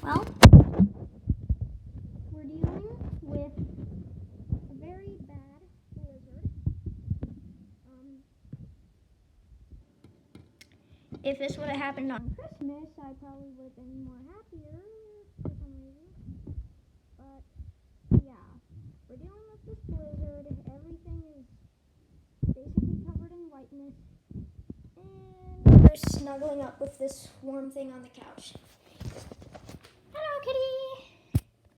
Well, we're dealing with a very bad blizzard. If this would have happened on Christmas, I probably would have been more happier for some reason. But yeah, we're dealing with this blizzard. Everything is basically covered in whiteness. And we're snuggling up with this warm thing on the couch. Hello, kitty!